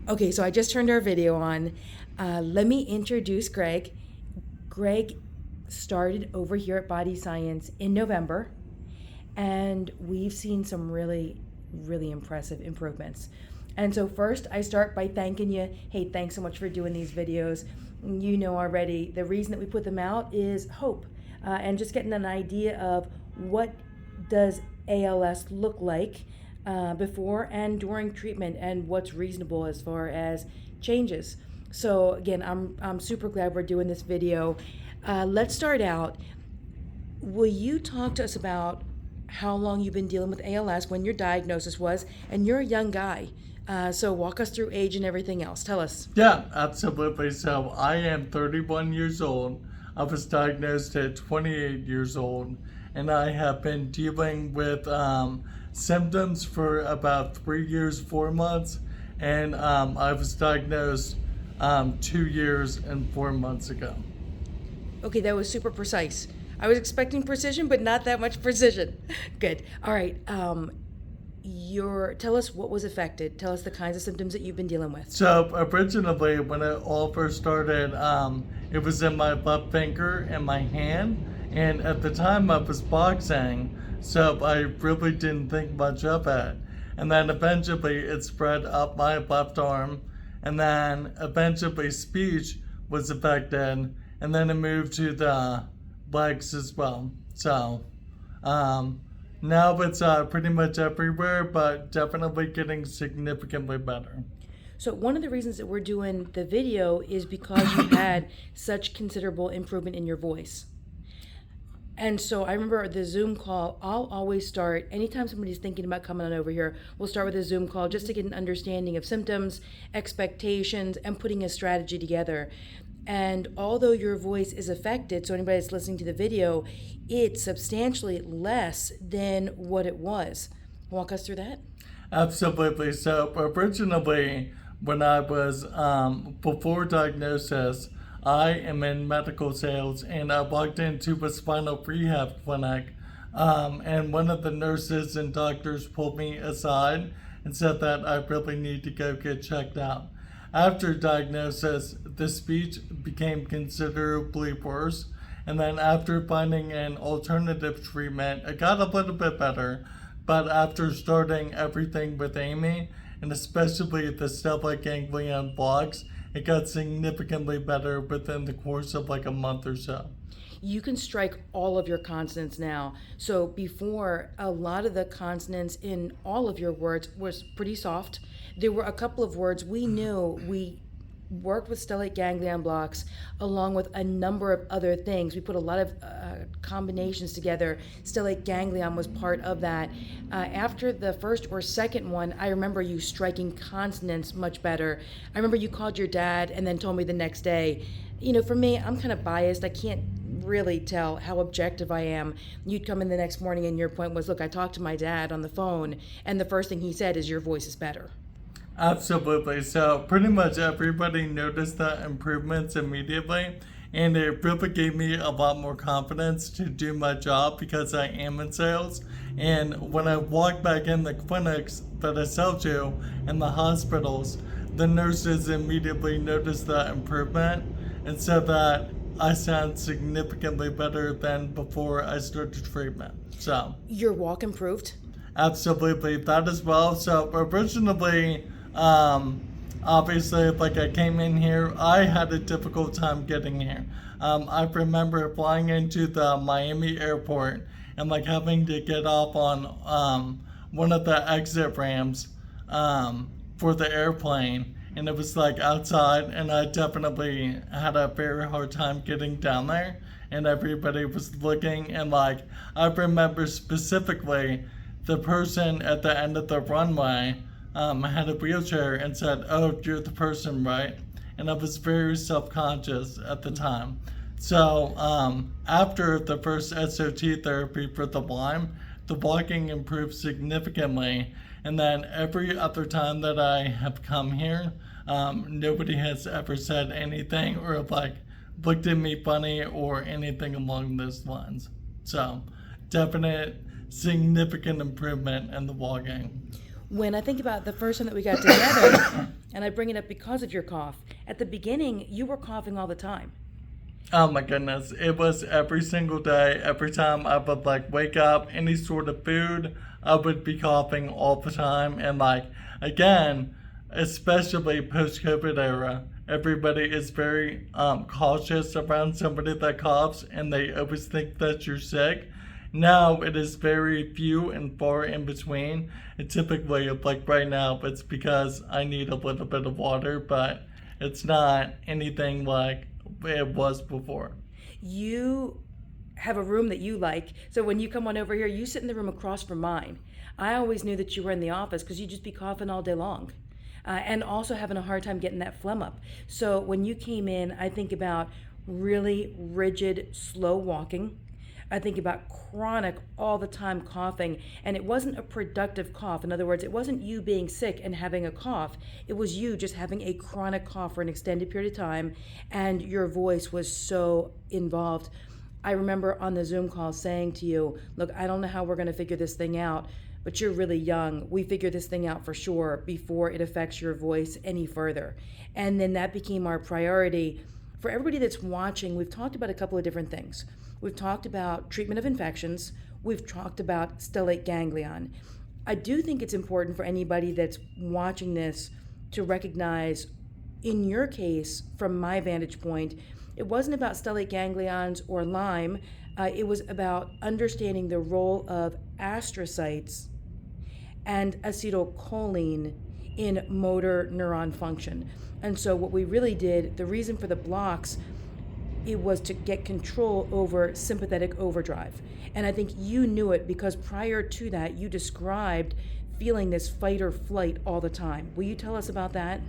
Okay, so I just turned our video on. Let me introduce Greg. Greg started over here at BodyScience in November, and we've seen some really, really impressive improvements. And so first, I start by thanking you. Hey, thanks so much for doing these videos. You know already, the reason that we put them out is hope, and just getting an idea of what does ALS look like before and during treatment, and what's reasonable as far as changes. So again, I'm super glad we're doing this video. Let's start out. Will you talk to us about how long you've been dealing with ALS, when your diagnosis was, and you're a young guy. So walk us through age and everything else. Tell us. Yeah, absolutely. So I am 31 years old. I was diagnosed at 28 years old, and I have been dealing with symptoms for about 3 years, 4 months, and I was diagnosed 2 years and 4 months ago. Okay, that was super precise. I was expecting precision, but not that much precision. Good. All right. Tell us what was affected. Tell us the kinds of symptoms that you've been dealing with. So originally, when it all first started, it was in my left finger and my hand, and at the time I was boxing, so I really didn't think much of it. And then eventually it spread up my left arm, and then eventually speech was affected, and then it moved to the legs as well. So now it's pretty much everywhere, but definitely getting significantly better. So one of the reasons that we're doing the video is because you had such considerable improvement in your voice. And so I remember the Zoom call, I'll always start, anytime somebody's thinking about coming on over here, we'll start with a Zoom call just to get an understanding of symptoms, expectations, and putting a strategy together. And although your voice is affected, so anybody that's listening to the video, it's substantially less than what it was. Walk us through that. Absolutely. So originally, when I was before diagnosis, I am in medical sales, and I walked into a spinal rehab clinic, and one of the nurses and doctors pulled me aside and said that I really need to go get checked out. After diagnosis, the speech became considerably worse, and then after finding an alternative treatment, it got a little bit better, but after starting everything with Amy, and especially the stellate ganglion blocks, it got significantly better within the course of like a month or so. You can strike all of your consonants now. So before, a lot of the consonants in all of your words was pretty soft. There were a couple of words we knew we worked with stellate ganglion blocks along with a number of other things. We put a lot of combinations together. Stellate ganglion was part of that. After the first or second one, I remember you striking consonants much better. I remember you called your dad and then told me the next day. You know, for me, I'm kind of biased. I can't really tell how objective I am. You'd come in the next morning and your point was, look, I talked to my dad on the phone, and the first thing he said is your voice is better. Absolutely. So pretty much everybody noticed the improvements immediately, and it really gave me a lot more confidence to do my job because I am in sales. And when I walk back in the clinics that I sell to and the hospitals, the nurses immediately noticed the improvement and said that I sound significantly better than before I started treatment. So your walk improved? Absolutely, that as well. So originally, obviously, like I came in here, I had a difficult time getting here. I remember flying into the Miami airport and like having to get off on one of the exit ramps for the airplane, and it was like outside, and I definitely had a very hard time getting down there, and everybody was looking, and like I remember specifically the person at the end of the runway had a wheelchair and said, "Oh, you're the person, right?" And I was very self-conscious at the time. So after the first SOT therapy for the Lyme, the walking improved significantly. And then every other time that I have come here, nobody has ever said anything or like looked at me funny or anything along those lines. So definite significant improvement in the walking. When I think about the first time that we got together, And I bring it up because of your cough. At the beginning, you were coughing all the time. Oh my goodness. It was every single day. Every time I would wake up, any sort of food, I would be coughing all the time. And again, especially post-COVID era, everybody is very cautious around somebody that coughs, and they always think that you're sick. Now it is very few and far in between. And typically, right now, it's because I need a little bit of water, but it's not anything like it was before. You have a room that you like. So when you come on over here, you sit in the room across from mine. I always knew that you were in the office because you'd just be coughing all day long. And also having a hard time getting that phlegm up. So when you came in, I think about really rigid, slow walking. I think about chronic, all the time coughing. And it wasn't a productive cough. In other words, it wasn't you being sick and having a cough. It was you just having a chronic cough for an extended period of time. And your voice was so involved. I remember on the Zoom call saying to you, look, I don't know how we're going to figure this thing out, but you're really young. We figure this thing out for sure before it affects your voice any further. And then that became our priority. For everybody that's watching, we've talked about a couple of different things. We've talked about treatment of infections. We've talked about stellate ganglion. I do think it's important for anybody that's watching this to recognize, in your case, from my vantage point, it wasn't about stellate ganglions or Lyme. It was about understanding the role of astrocytes and acetylcholine in motor neuron function. And so what we really did, the reason for the blocks, it was to get control over sympathetic overdrive. And I think you knew it because prior to that, you described feeling this fight or flight all the time. Will you tell us about that?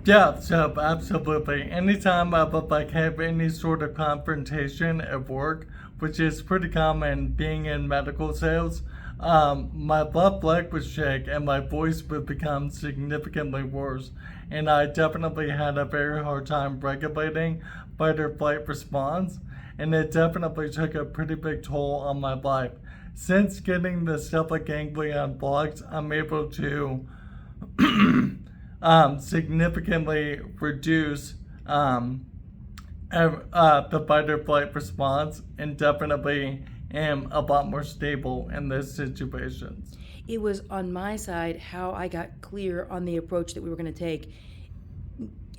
Yeah, so absolutely. Anytime I would have any sort of confrontation at work, which is pretty common being in medical sales, my left leg would shake and my voice would become significantly worse. And I definitely had a very hard time regulating fight or flight response, and it definitely took a pretty big toll on my life. Since getting the stellate ganglion blocked, I'm able to significantly reduce the fight or flight response, and definitely am a lot more stable in those situations. It was on my side how I got clear on the approach that we were going to take.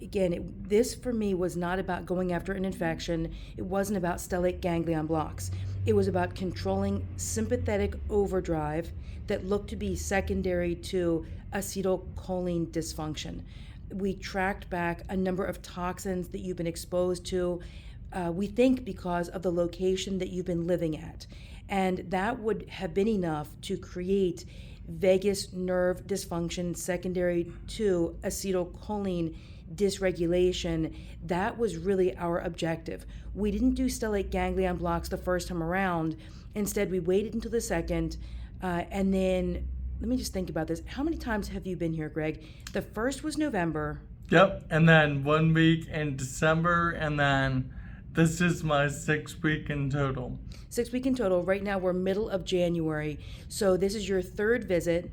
Again, this for me was not about going after an infection. It wasn't about stellate ganglion blocks. It was about controlling sympathetic overdrive that looked to be secondary to acetylcholine dysfunction. We tracked back a number of toxins that you've been exposed to, we think because of the location that you've been living at. And that would have been enough to create vagus nerve dysfunction secondary to acetylcholine dysregulation. That was really our objective. We didn't do stellate ganglion blocks the first time around. Instead, we waited until the second, and then, let me just think about this. How many times have you been here, Greg? The first was November. Yep, and then 1 week in December, and then this is my 6th week in total. 6 week in total. Right now we're middle of January. So this is your 3rd visit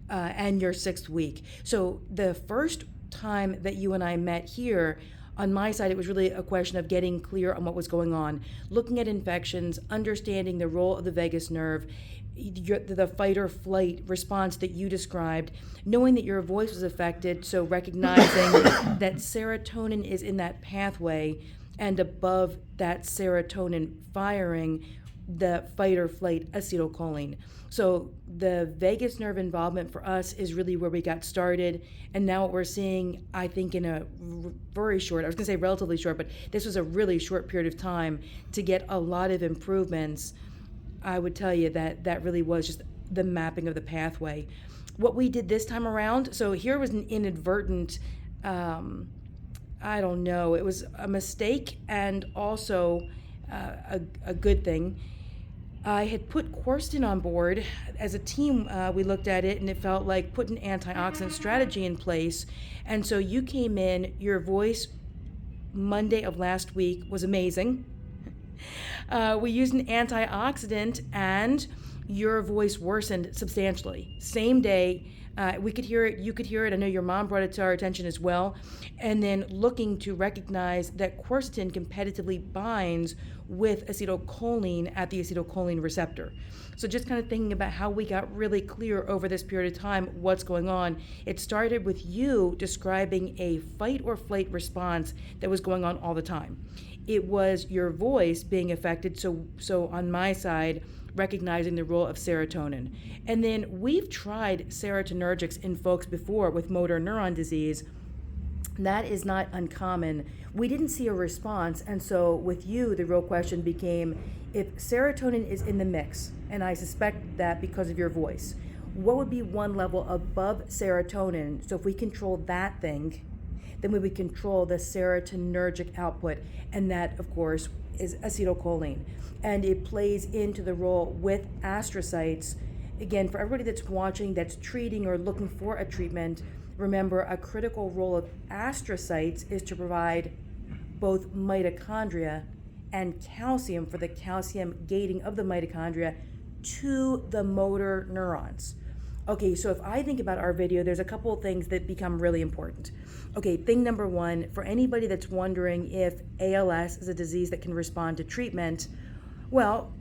and your 6th week. So the first time that you and I met here, on my side, it was really a question of getting clear on what was going on, looking at infections, understanding the role of the vagus nerve, the fight or flight response that you described, knowing that your voice was affected, so recognizing that serotonin is in that pathway, and above that serotonin firing, the fight or flight acetylcholine. So the vagus nerve involvement for us is really where we got started. And now what we're seeing, I think in a very short, I was gonna say relatively short, but this was a really short period of time to get a lot of improvements. I would tell you that that really was just the mapping of the pathway. What we did this time around, so here was an inadvertent, I don't know, it was a mistake and also a good thing. I had put Quercetin on board. As a team, we looked at it and it felt like put an antioxidant strategy in place. And so you came in, your voice Monday of last week was amazing. We used an antioxidant and your voice worsened substantially. Same day, We could hear it, you could hear it. I know your mom brought it to our attention as well. And then looking to recognize that quercetin competitively binds with acetylcholine at the acetylcholine receptor. So just kind of thinking about how we got really clear over this period of time what's going on. It started with you describing a fight or flight response that was going on all the time. It was your voice being affected, so on my side, recognizing the role of serotonin. And then we've tried serotonergics in folks before with motor neuron disease. That is not uncommon. We didn't see a response, and so with you, the real question became, if serotonin is in the mix, and I suspect that because of your voice, what would be one level above serotonin? So if we control that thing, then we would control the serotonergic output, and that, of course, is acetylcholine. And it plays into the role with astrocytes. Again, for everybody that's watching, that's treating or looking for a treatment, remember a critical role of astrocytes is to provide both mitochondria and calcium for the calcium gating of the mitochondria to the motor neurons. Okay, so if I think about our video, there's a couple of things that become really important. Okay, thing number one, for anybody that's wondering if ALS is a disease that can respond to treatment, well,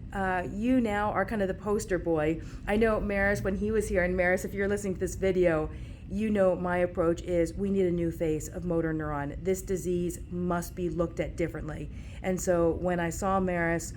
you now are kind of the poster boy. I know Maris, when he was here, and Maris, if you're listening to this video, you know my approach is we need a new face of motor neuron. This disease must be looked at differently. And so when I saw Maris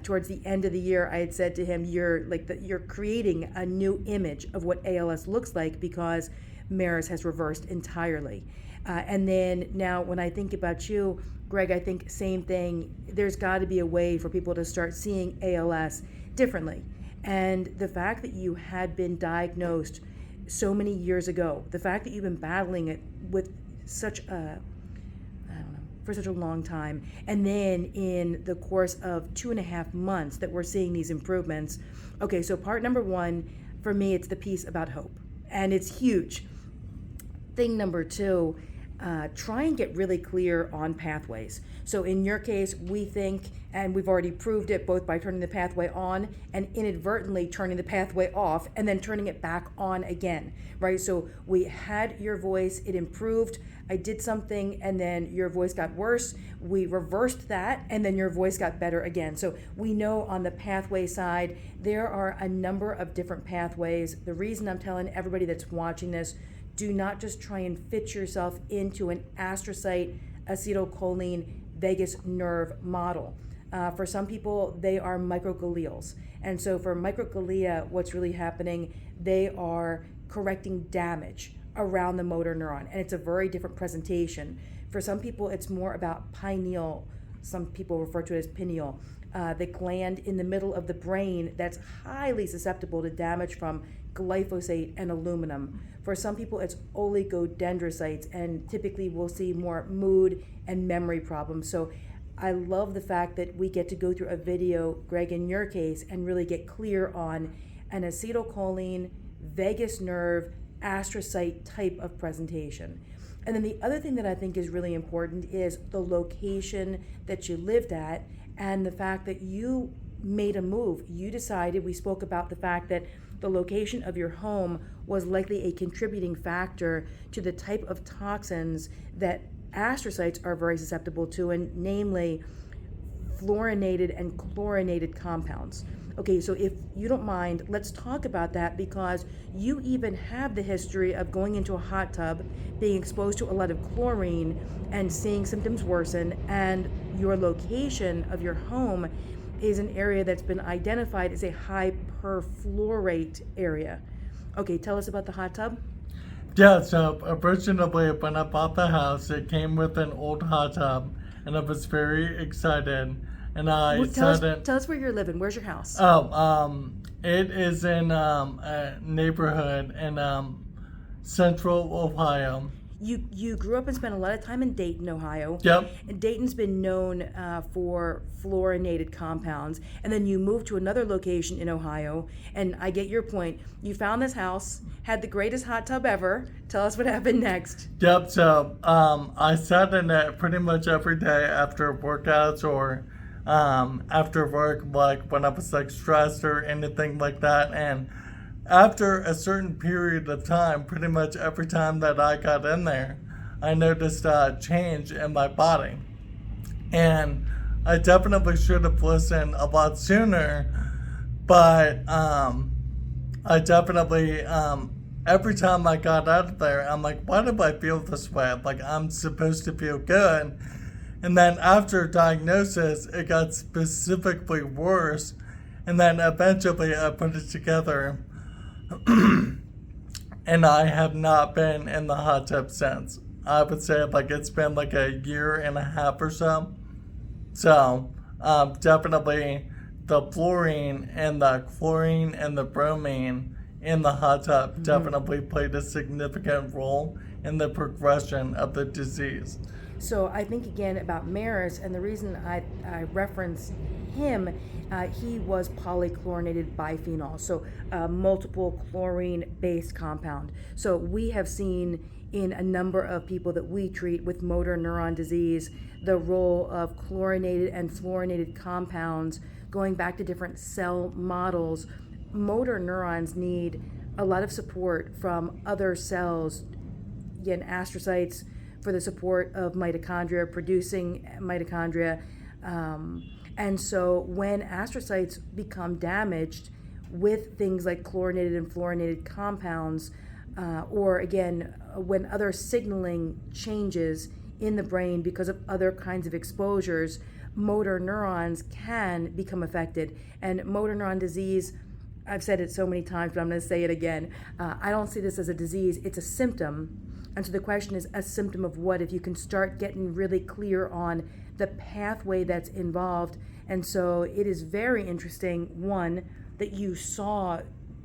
towards the end of the year, I had said to him, you're creating a new image of what ALS looks like because Maris has reversed entirely. And then now when I think about you, Greg, I think same thing. There's got to be a way for people to start seeing ALS differently. And the fact that you had been diagnosed so many years ago, the fact that you've been battling it with such a, for such a long time, and then in the course of 2.5 months that we're seeing these improvements. Okay, so part number one, for me, it's the piece about hope, and it's huge. Thing number two, try and get really clear on pathways. So in your case, we think, and we've already proved it both by turning the pathway on and inadvertently turning the pathway off and then turning it back on again, right? So we had your voice, it improved, I did something, and then your voice got worse. We reversed that, and then your voice got better again. So we know on the pathway side, there are a number of different pathways. The reason I'm telling everybody that's watching this, do not just try and fit yourself into an astrocyte acetylcholine vagus nerve model. For some people, they are microglials. And so for microglia, what's really happening, they are correcting damage around the motor neuron. And it's a very different presentation. For some people, it's more about pineal. Some people refer to it as pineal. The gland in the middle of the brain that's highly susceptible to damage from glyphosate and aluminum. For some people, it's oligodendrocytes, and typically we'll see more mood and memory problems. So I love the fact that we get to go through a video, Greg, in your case, and really get clear on an acetylcholine, vagus nerve, astrocyte type of presentation. And then the other thing that I think is really important is the location that you lived at and the fact that you made a move. You decided, we spoke about the fact that the location of your home was likely a contributing factor to the type of toxins that astrocytes are very susceptible to, and namely fluorinated and chlorinated compounds. Okay, so if you don't mind, let's talk about that, because you even have the history of going into a hot tub, being exposed to a lot of chlorine and seeing symptoms worsen, and your location of your home is an area that's been identified as a high perchlorate area. Okay, tell us about the hot tub. Yeah, so originally when I bought the house, it came with an old hot tub, and I was very excited. And tell us where you're living. Where's your house? It is in a neighborhood in central Ohio. You grew up and spent a lot of time in Dayton, Ohio. Yep. And Dayton's been known for fluorinated compounds. And then you moved to another location in Ohio. And I get your point. You found this house, had the greatest hot tub ever. Tell us what happened next. Yep. So I sat in it pretty much every day after workouts or after work, like when I was like stressed or anything like that. And after a certain period of time, pretty much every time that I got in there, I noticed a change in my body. And I definitely should have listened a lot sooner, but I definitely, every time I got out of there, I'm like, why do I feel this way? Like, I'm supposed to feel good. And then after diagnosis, it got specifically worse. And then eventually I put it together. And I have not been in the hot tub since. I would say like it's been like a year and a half or so. So definitely the fluorine and the chlorine and the bromine in the hot tub definitely played a significant role in the progression of the disease. So I think again about Maris, and the reason I reference him, he was polychlorinated biphenyl, so multiple chlorine-based compound. So we have seen in a number of people that we treat with motor neuron disease the role of chlorinated and fluorinated compounds going back to different cell models. Motor neurons need a lot of support from other cells, again, astrocytes, for the support of mitochondria, producing mitochondria. And so when astrocytes become damaged with things like chlorinated and fluorinated compounds, or again, when other signaling changes in the brain because of other kinds of exposures, motor neurons can become affected. And motor neuron disease, I've said it so many times, but I'm going to say it again. I don't see this as a disease, it's a symptom. And so the question is, a symptom of what? If you can start getting really clear on the pathway that's involved. And so it is very interesting, one, that you saw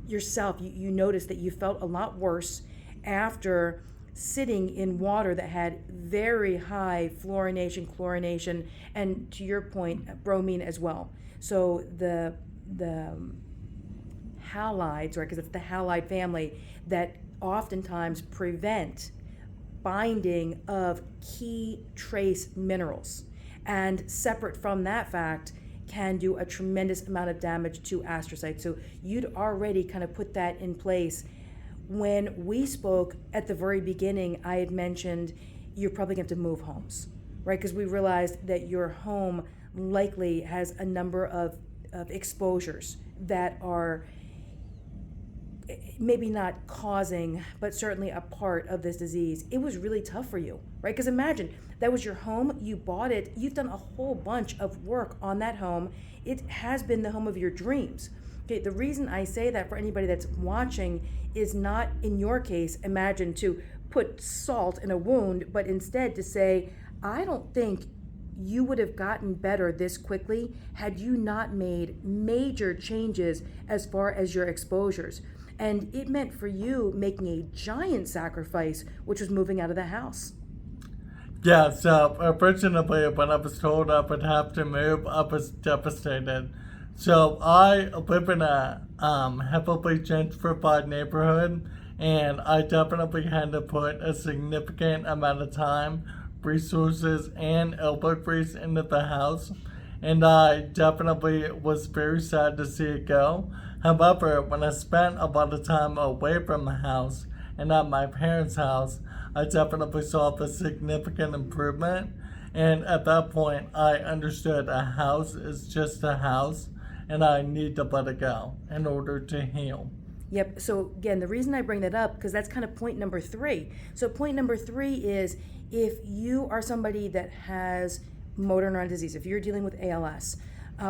yourself, you noticed that you felt a lot worse after sitting in water that had very high fluorination, chlorination, and to your point, bromine as well. So the halides, right, because it's the halide family that oftentimes prevent binding of key trace minerals, and separate from that fact can do a tremendous amount of damage to astrocytes. So you'd already kind of put that in place. When we spoke at the very beginning, I had mentioned you're probably going to have to move homes, right? Because we realized that your home likely has a number of exposures that are maybe not causing, but certainly a part of this disease. It was really tough for you, right? Because imagine, that was your home, you bought it, you've done a whole bunch of work on that home. It has been the home of your dreams. Okay, the reason I say that for anybody that's watching is not, in your case, imagine to put salt in a wound, but instead to say, I don't think you would have gotten better this quickly had you not made major changes as far as your exposures. And it meant for you making a giant sacrifice, which was moving out of the house. Yeah, so originally when I was told I would have to move, I was devastated. So I live in a heavily gentrified neighborhood, and I definitely had to put a significant amount of time, resources, and elbow grease into the house. And I definitely was very sad to see it go. However, when I spent a lot of time away from the house and at my parents' house, I definitely saw the significant improvement. And at that point, I understood a house is just a house, and I need to let it go in order to heal. Yep. So again, the reason I bring that up, because that's kind of point number 3. So point number 3 is, if you are somebody that has motor neuron disease, if you're dealing with ALS,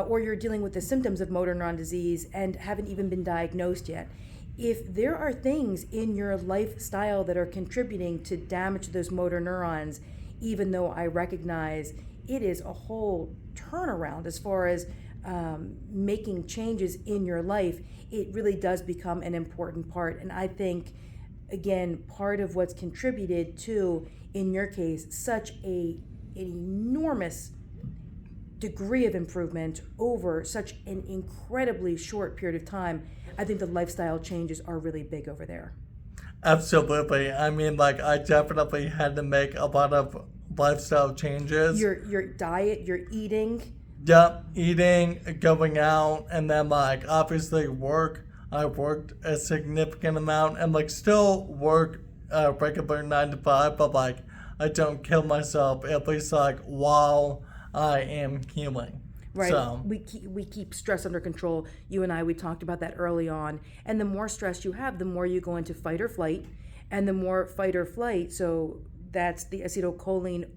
or you're dealing with the symptoms of motor neuron disease and haven't even been diagnosed yet, if there are things in your lifestyle that are contributing to damage to those motor neurons, even though I recognize it is a whole turnaround as far as making changes in your life, it really does become an important part. And I think, again, part of what's contributed to, in your case, such an enormous degree of improvement over such an incredibly short period of time, I think the lifestyle changes are really big over there. Absolutely. I mean, like, I definitely had to make a lot of lifestyle changes. Your diet, your eating. Yep, eating, going out, and then, like, obviously work. I worked a significant amount and like still work a regular 9 to 5, but like I don't kill myself, at least like while I am healing. Right. So We keep stress under control. You and I, we talked about that early on. And the more stress you have, the more you go into fight or flight. And the more fight or flight, so that's the acetylcholine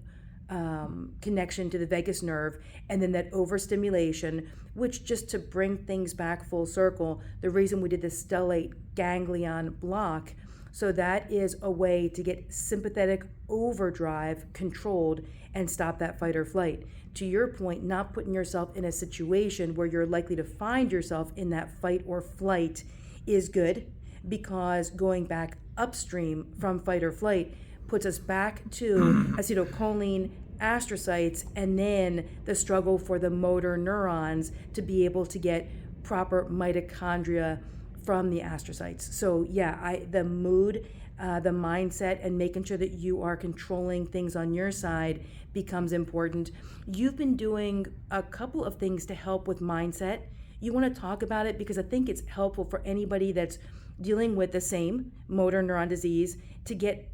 connection to the vagus nerve, and then that overstimulation, which, just to bring things back full circle, the reason we did the stellate ganglion block, so that is a way to get sympathetic overdrive controlled and stop that fight or flight. To your point, not putting yourself in a situation where you're likely to find yourself in that fight or flight is good, because going back upstream from fight or flight puts us back to acetylcholine, astrocytes, and then the struggle for the motor neurons to be able to get proper mitochondria from the astrocytes. So yeah, the mood, the mindset, and making sure that you are controlling things on your side becomes important. You've been doing a couple of things to help with mindset. You want to talk about it, because I think it's helpful for anybody that's dealing with the same motor neuron disease to get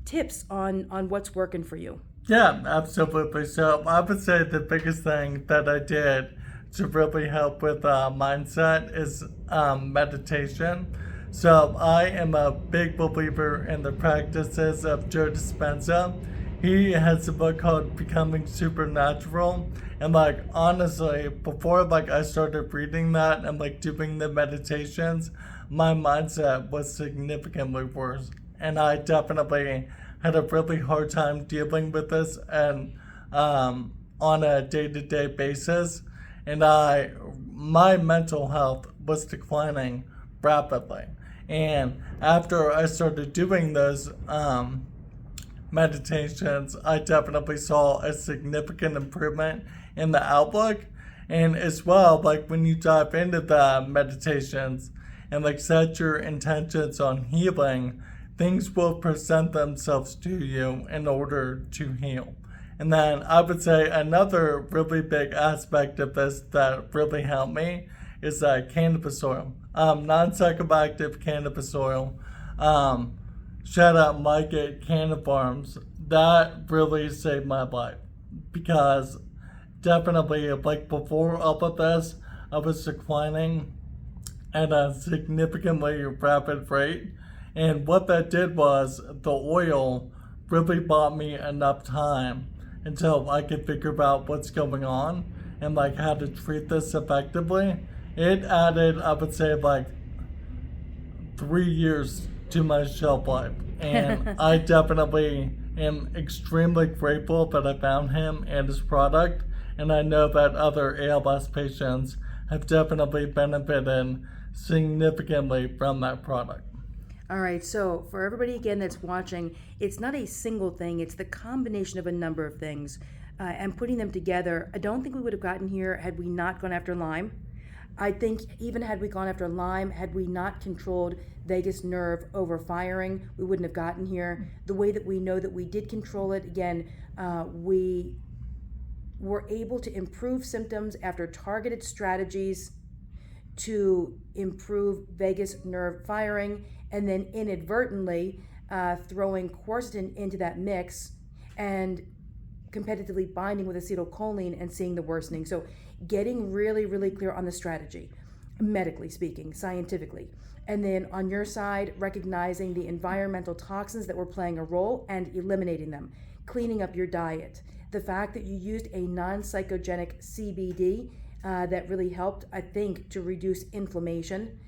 tips on what's working for you. yeah, absolutely. So I would say the biggest thing that I did to really help with mindset is meditation. So I am a big believer in the practices of Joe Dispenza. He has a book called Becoming Supernatural. And like honestly, before like I started reading that and like doing the meditations, my mindset was significantly worse. And I definitely had a really hard time dealing with this and on a day-to-day basis. And my mental health was declining rapidly. And after I started doing those meditations, I definitely saw a significant improvement in the outlook. And as well, like when you dive into the meditations and like set your intentions on healing, things will present themselves to you in order to heal. And then I would say another really big aspect of this that really helped me is cannabis oil, non-psychoactive cannabis oil. Shout out Mike at Canna Farms. That really saved my life, because definitely like before all of this, I was declining at a significantly rapid rate. And what that did was the oil really bought me enough time until I could figure out what's going on and like how to treat this effectively. It added, I would say, like 3 years to my shelf life. And I definitely am extremely grateful that I found him and his product. And I know that other ALS patients have definitely benefited significantly from that product. All right, so for everybody again that's watching, it's not a single thing, it's the combination of a number of things and putting them together. I don't think we would have gotten here had we not gone after Lyme. I think even had we gone after Lyme, had we not controlled vagus nerve overfiring, we wouldn't have gotten here. The way that we know that we did control it, again, we were able to improve symptoms after targeted strategies to improve vagus nerve firing, and then inadvertently throwing quercetin into that mix and competitively binding with acetylcholine and seeing the worsening. So getting really, really clear on the strategy, medically speaking, scientifically. And then on your side, recognizing the environmental toxins that were playing a role and eliminating them, cleaning up your diet. The fact that you used a non-psychogenic CBD that really helped, I think, to reduce inflammation.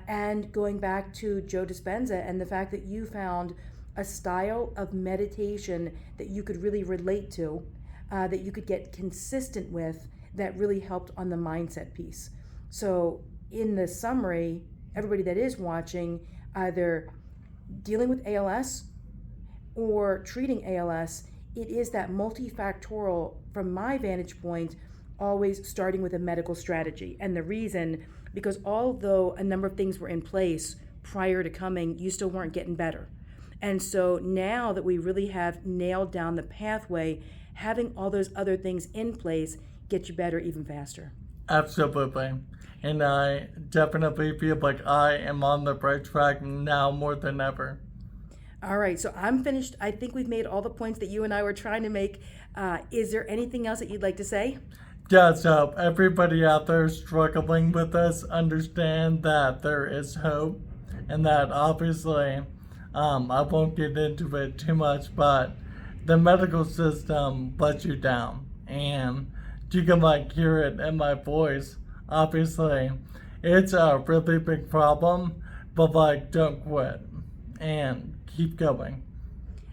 And going back to Joe Dispenza and the fact that you found a style of meditation that you could really relate to, that you could get consistent with, that really helped on the mindset piece. So in the summary, everybody that is watching, either dealing with ALS or treating ALS, it is that multifactorial, from my vantage point, always starting with a medical strategy. And the reason, because although a number of things were in place prior to coming, you still weren't getting better. And so now that we really have nailed down the pathway, having all those other things in place gets you better even faster. Absolutely. And I definitely feel like I am on the right track now more than ever. All right, so I'm finished. I think we've made all the points that you and I were trying to make. Is there anything else that you'd like to say? Yeah, so everybody out there struggling with this, understand that there is hope, and that obviously, I won't get into it too much, but the medical system lets you down, and you can like hear it in my voice. Obviously, it's a really big problem, but like don't quit and keep going.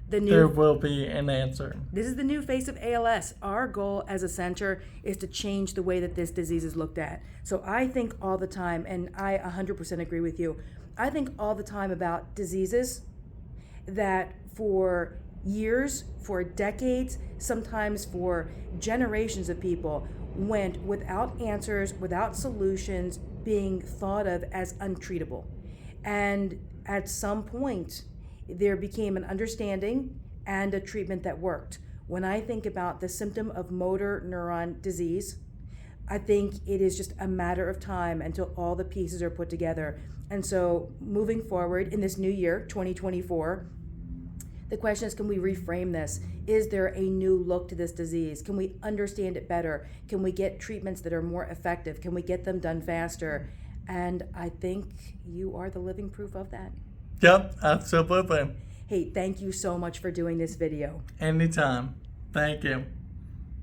There will be an answer. This is the new face of ALS. Our goal as a center is to change the way that this disease is looked at. So I think all the time, and I 100% agree with you, I think all the time about diseases that for years, for decades, sometimes for generations of people went without answers, without solutions, being thought of as untreatable. And at some point, there became an understanding and a treatment that worked. When I think about the symptom of motor neuron disease, I think it is just a matter of time until all the pieces are put together. And so moving forward in this new year, 2024, the question is, can we reframe this? Is there a new look to this disease? Can we understand it better? Can we get treatments that are more effective? Can we get them done faster? And I think you are the living proof of that. Yep, absolutely. Hey, thank you so much for doing this video. Anytime. Thank you.